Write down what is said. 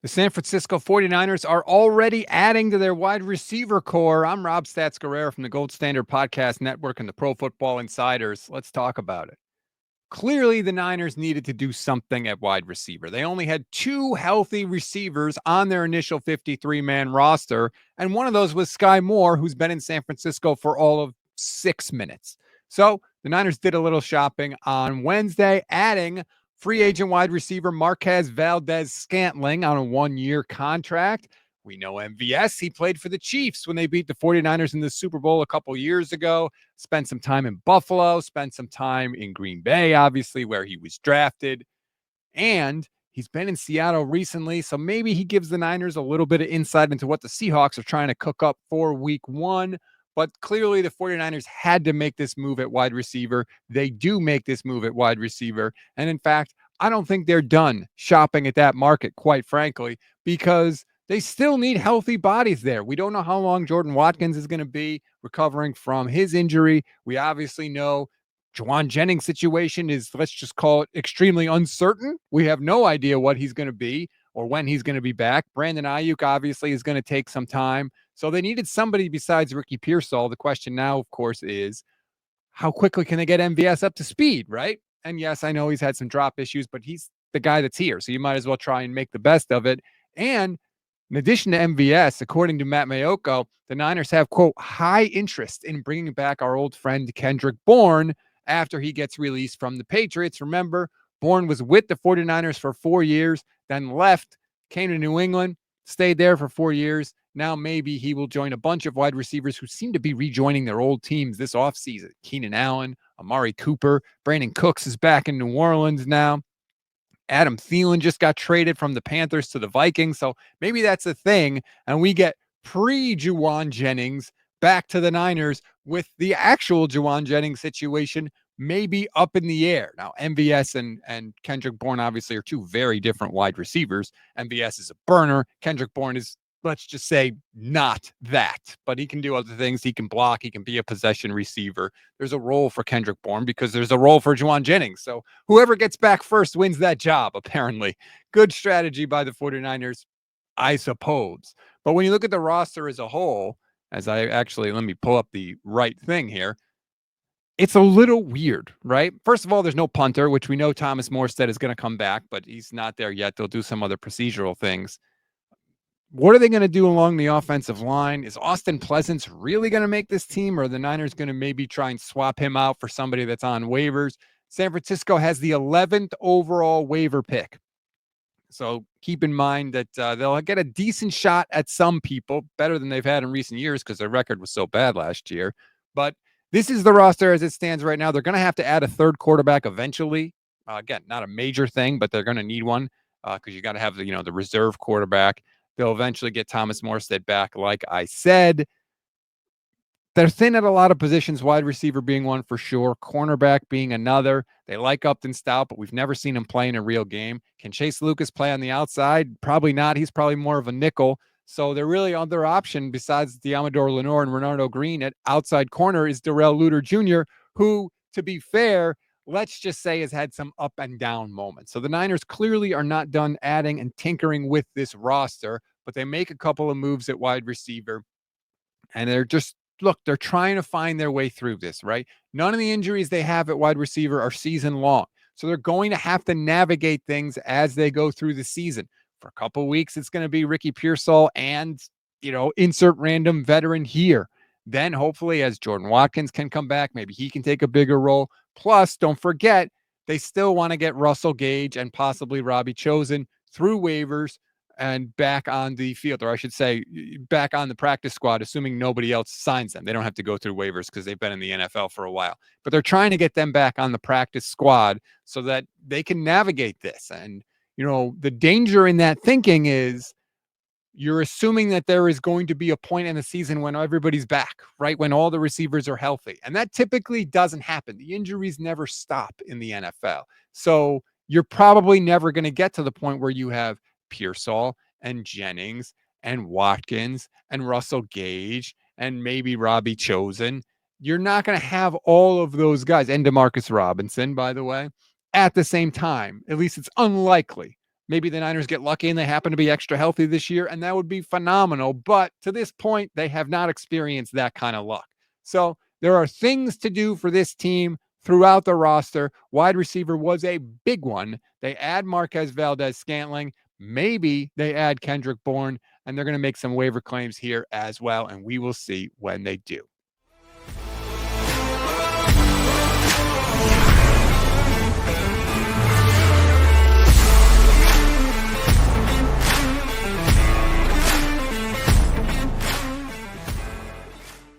The San Francisco 49ers are already adding to their wide receiver core. I'm Rob Stats Guerrero from the Gold Standard Podcast Network and the Pro Football Insiders. Let's talk about it. Clearly, the Niners needed to do something at wide receiver. They only had two healthy receivers on their initial 53-man roster, and one of those was Sky Moore, who's been in San Francisco for all of 6 minutes. So the Niners did a little shopping on Wednesday, adding free agent wide receiver Marquez Valdes-Scantling on a 1-year contract. We know MVS. He played for the Chiefs when they beat the 49ers in the Super Bowl a couple years ago. Spent some time in Buffalo, spent some time in Green Bay, obviously, where he was drafted. And he's been in Seattle recently, so maybe he gives the Niners a little bit of insight into what the Seahawks are trying to cook up for week 1. But clearly the 49ers had to make this move at wide receiver. They do make this move at wide receiver. And in fact, I don't think they're done shopping at that market, quite frankly, because they still need healthy bodies there. We don't know how long Jordan Watkins is going to be recovering from his injury. We obviously know Juwan Jennings' situation is, let's just call it, extremely uncertain. We have no idea what he's going to be or when he's going to be back. Brandon Ayuk obviously is going to take some time. So they needed somebody besides Ricky Pearsall. The question now, of course, is how quickly can they get MVS up to speed, right? And yes, I know he's had some drop issues, but he's the guy that's here. So you might as well try and make the best of it. And in addition to MVS, according to Matt Mayoko, the Niners have, quote, high interest in bringing back our old friend Kendrick Bourne after he gets released from the Patriots. Remember, Bourne was with the 49ers for 4 years, then left, came to New England, stayed there for 4 years. Now maybe he will join a bunch of wide receivers who seem to be rejoining their old teams this offseason. Keenan Allen, Amari Cooper, Brandon Cooks is back in New Orleans now. Adam Thielen just got traded from the Panthers to the Vikings. So maybe that's a thing. And we get pre-Juwan Jennings back to the Niners with the actual Juwan Jennings situation maybe up in the air. Now, MVS and Kendrick Bourne obviously are two very different wide receivers. MVS is a burner. Kendrick Bourne is, let's just say, not that, but he can do other things. He can block. He can be a possession receiver. There's a role for Kendrick Bourne because there's a role for Juwan Jennings. So whoever gets back first wins that job, apparently. Good strategy by the 49ers, I suppose. But when you look at the roster as a whole, as I actually, let me pull up the right thing here, it's a little weird, right? First of all, there's no punter, which we know Thomas Morstead is going to come back, but he's not there yet. They'll do some other procedural things. What are they going to do along the offensive line? Is Austin Pleasance really going to make this team, or are the Niners going to maybe try and swap him out for somebody that's on waivers? San Francisco has the 11th overall waiver pick. So keep in mind that they'll get a decent shot at some people, better than they've had in recent years because their record was so bad last year. But this is the roster as it stands right now. They're going to have to add a third quarterback eventually. Again, not a major thing, but they're going to need one because you got to have the reserve quarterback. They'll eventually get Thomas Morstead back, like I said. They're thin at a lot of positions, wide receiver being one for sure, cornerback being another. They like Upton Stout, but we've never seen him play in a real game. Can Chase Lucas play on the outside? Probably not. He's probably more of a nickel. So their really other option besides Diamador Lenore and Renardo Green at outside corner is Darrell Luter Jr., who, to be fair, let's just say has had some up and down moments. So the Niners clearly are not done adding and tinkering with this roster, but they make a couple of moves at wide receiver. And they're trying to find their way through this, right? None of the injuries they have at wide receiver are season long. So they're going to have to navigate things as they go through the season. For a couple of weeks, it's going to be Ricky Pearsall and, insert random veteran here. Then hopefully as Jordan Watkins can come back, maybe he can take a bigger role. Plus, don't forget, they still want to get Russell Gage and possibly Robbie Chosen through waivers and back on the field, or I should say back on the practice squad, assuming nobody else signs them. They don't have to go through waivers because they've been in the NFL for a while. But they're trying to get them back on the practice squad so that they can navigate this. And, the danger in that thinking is you're assuming that there is going to be a point in the season when everybody's back, right? When all the receivers are healthy. And that typically doesn't happen. The injuries never stop in the NFL. So you're probably never going to get to the point where you have Pearsall and Jennings and Watkins and Russell Gage and maybe Robbie Chosen. You're not going to have all of those guys, and Demarcus Robinson, by the way, at the same time. At least it's unlikely Maybe the Niners get lucky and they happen to be extra healthy this year, and that would be phenomenal. But to this point, they have not experienced that kind of luck. So there are things to do for this team throughout the roster. Wide receiver was a big one. They add Marquez Valdes-Scantling. Maybe they add Kendrick Bourne, and they're going to make some waiver claims here as well. And we will see when they do.